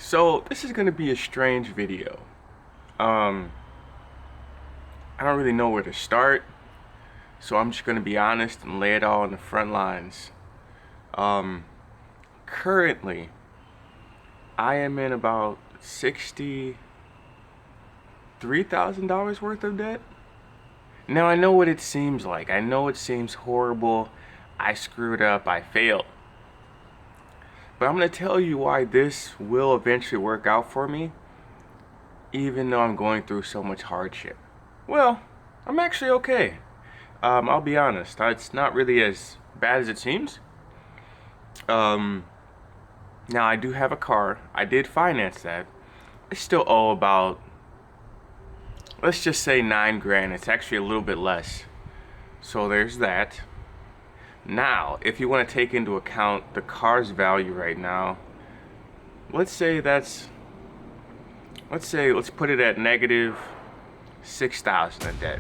So this is gonna be a strange video. Um, I don't really know where to start, so I'm just gonna be honest and lay it all on the front lines. Um, Currently, I am in about $63,000 worth of debt. Now I know what it seems like. I know it seems horrible. I screwed up. I failed. But I'm gonna tell you why this will eventually work out for me, even though I'm going through so much hardship. Well, I'm actually okay. I'll be honest. It's not really as bad as it seems. Um, Now I do have a car. I did finance that. I still owe about, let's just say 9 grand. It's actually a little bit less. So there's that. Now, if you want to take into account the car's value right now, let's put it at negative 6,000 in debt.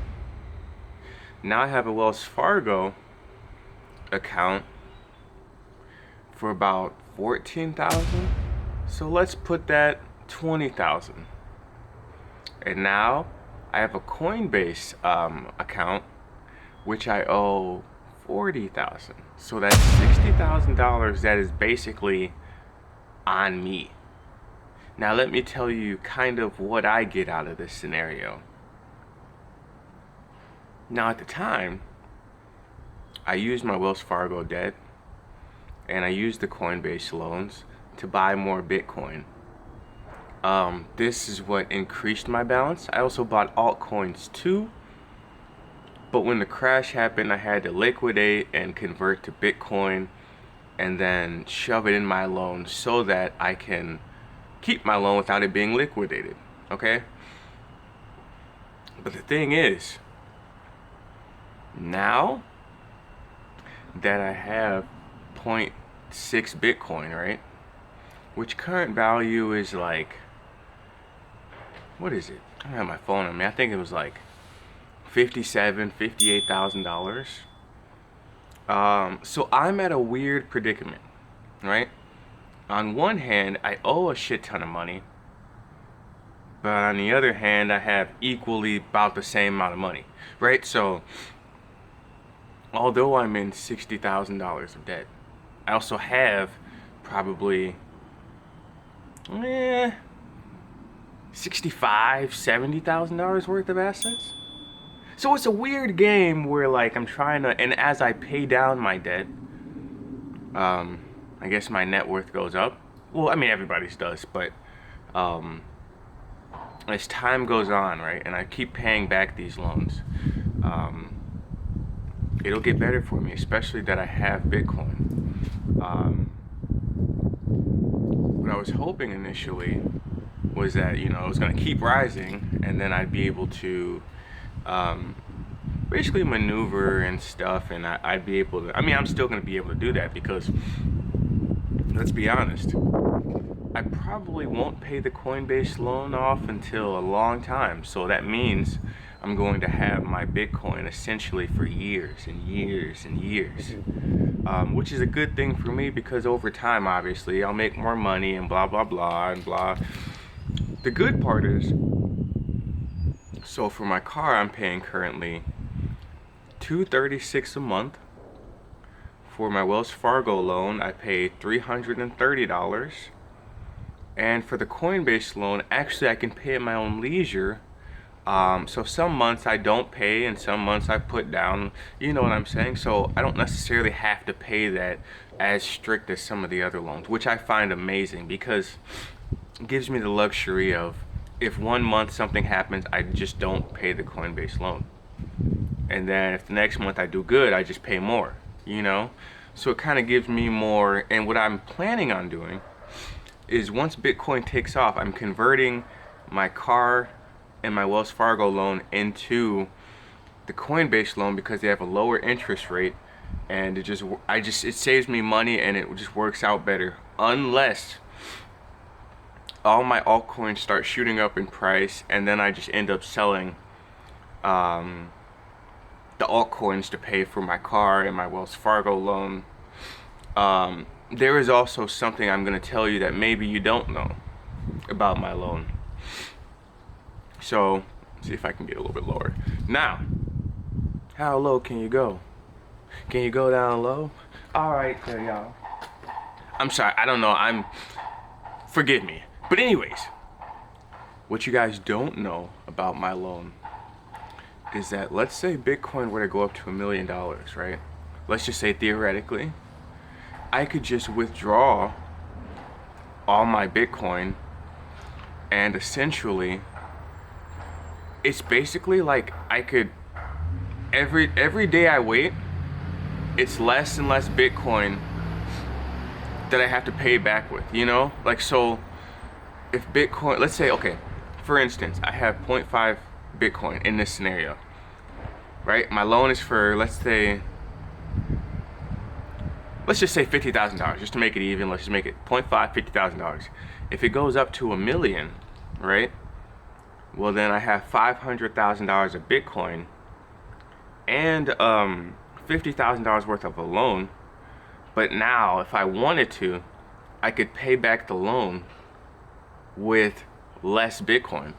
Now I have a Wells Fargo account for about 14,000. So let's put that 20,000. And now I have a Coinbase account which I owe 40,000. So that's $60,000 that is basically on me. Now let me tell you kind of what I get out of this scenario. Now at the time, I used my Wells Fargo debt and I used the Coinbase loans to buy more Bitcoin. This is what increased my balance. I also bought altcoins too, but when the crash happened, I had to liquidate and convert to Bitcoin and then shove it in my loan so that I can keep my loan without it being liquidated, okay? But the thing is, now that I have point 0.6 Bitcoin, right? Which current value is like, what is it? I don't have my phone on me. I think it was like $58,000. So I'm at a weird predicament, right? On one hand, I owe a shit ton of money, but on the other hand, I have equally about the same amount of money, right? So although I'm in $60,000 of debt, I also have probably $65,000-$70,000 worth of assets. So it's a weird game where like I'm trying to, and as I pay down my debt, I guess my net worth goes up. Well, I mean everybody's does, but as time goes on, right, and I keep paying back these loans, it'll get better for me, especially that I have Bitcoin. What I was hoping initially was that, it was going to keep rising and then I'd be able to basically maneuver and stuff, and I'd be able to, I'm still going to be able to do that because, let's be honest, I probably won't pay the Coinbase loan off until a long time. So that means I'm going to have my Bitcoin essentially for years and years and years, which is a good thing for me because over time, obviously, I'll make more money and blah, blah, blah, and blah. The good part is, so for my car, I'm paying currently $236 a month. For my Wells Fargo loan, I pay $330. And for the Coinbase loan, actually I can pay at my own leisure. So some months I don't pay and some months I put down, you know what I'm saying? So I don't necessarily have to pay that as strict as some of the other loans, which I find amazing because it gives me the luxury of, if one month something happens, I just don't pay the Coinbase loan. And then if the next month I do good, I just pay more, So it kind of gives me more, and what I'm planning on doing is once Bitcoin takes off, I'm converting my car and my Wells Fargo loan into the Coinbase loan because they have a lower interest rate, and it saves me money and it just works out better. Unless all my altcoins start shooting up in price and then I just end up selling the altcoins to pay for my car and my Wells Fargo loan. There is also something I'm going to tell you that maybe you don't know. about my loan. So, see if I can get a little bit lower. Now, how low can you go? Can you go down low? All right, there y'all. I'm sorry, I don't know. Forgive me. But anyways, what you guys don't know about my loan is that, let's say Bitcoin were to go up to $1 million, right? Let's just say theoretically, I could just withdraw all my Bitcoin, and essentially, it's basically like I could, every day I wait, it's less and less Bitcoin that I have to pay back with, you know? Like, so if Bitcoin, let's say, okay, for instance, I have 0.5 Bitcoin in this scenario, right? My loan is for, let's just say $50,000, just to make it even. Let's just make it 0.5, $50,000. If it goes up to $1 million, right? Well, then I have $500,000 of Bitcoin and $50,000 worth of a loan. But now, if I wanted to, I could pay back the loan with less Bitcoin.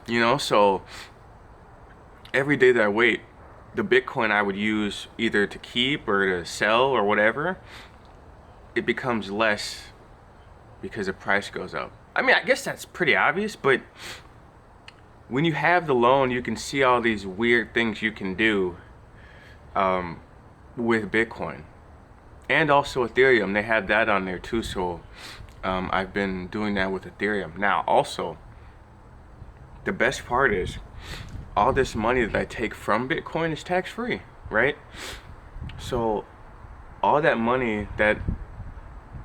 You know, so every day that I wait, the Bitcoin I would use either to keep or to sell or whatever, it becomes less because the price goes up. I mean, I guess that's pretty obvious, but when you have the loan, you can see all these weird things you can do with Bitcoin. And also Ethereum, they have that on there too, so I've been doing that with Ethereum. Now, also, the best part is, all this money that I take from Bitcoin is tax-free, right? So, all that money that,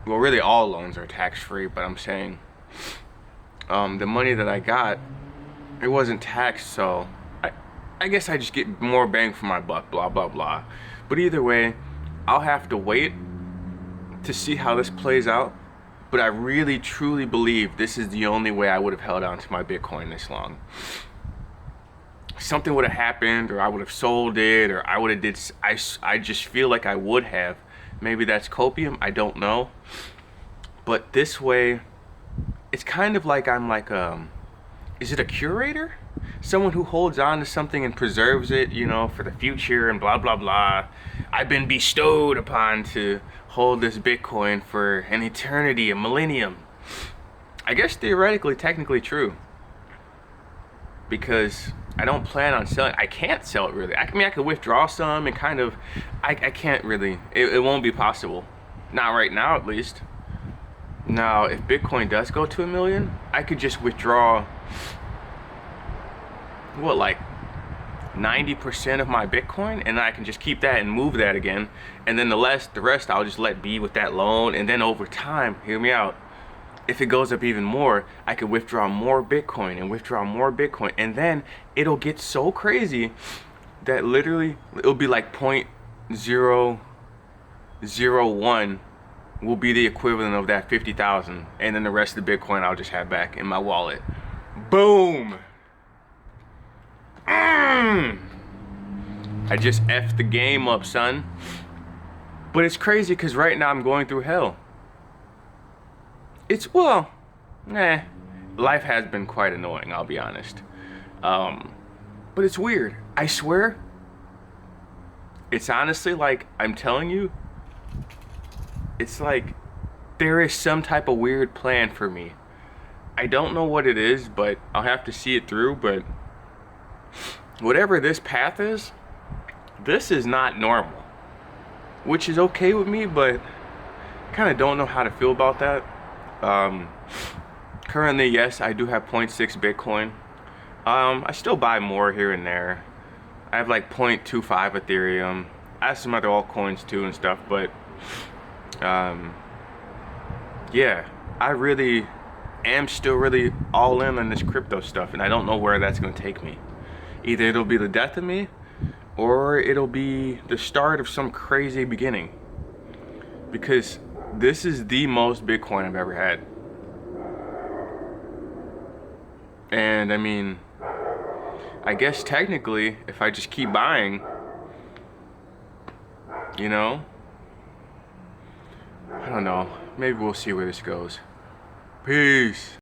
well, really all loans are tax-free, but I'm saying, the money that I got, it wasn't taxed, so I guess I just get more bang for my buck, blah, blah, blah. But either way, I'll have to wait to see how this plays out. But I really, truly believe this is the only way I would have held on to my Bitcoin this long. Something would have happened, or I would have sold it, or I would have did, I just feel like I would have. Maybe that's copium, I don't know. But this way, it's kind of like I'm like, is it a curator? Someone who holds on to something and preserves it, you know, for the future and blah, blah, blah. I've been bestowed upon to hold this Bitcoin for an eternity, a millennium. I guess theoretically, technically true. Because I don't plan on selling. I can't sell it really. I mean, I could withdraw some and kind of, I can't really, it won't be possible. Not right now, at least. Now, if Bitcoin does go to $1 million, I could just withdraw, what, like 90% of my Bitcoin, and I can just keep that and move that again. And then the rest I'll just let be with that loan. And then over time, hear me out, if it goes up even more, I could withdraw more Bitcoin and withdraw more Bitcoin. And then it'll get so crazy that literally it'll be like 0.001 will be the equivalent of that 50,000. And then the rest of the Bitcoin I'll just have back in my wallet. Boom! I just effed the game up, son. But it's crazy because right now I'm going through hell. It's, well, life has been quite annoying, I'll be honest. But it's weird. I swear, it's honestly like, I'm telling you, it's like there is some type of weird plan for me. I don't know what it is, but I'll have to see it through. But whatever this path is, this is not normal, which is okay with me, but kind of don't know how to feel about that. Currently, yes, I do have 0.6 Bitcoin. I still buy more here and there. I have like 0.25 Ethereum. I have some other altcoins too and stuff, but yeah, I really am still really all in on this crypto stuff, and I don't know where that's going to take me. Either it'll be the death of me, or it'll be the start of some crazy beginning. Because this is the most Bitcoin I've ever had. And I mean, I guess technically, if I just keep buying, you know, I don't know, maybe we'll see where this goes. Peace.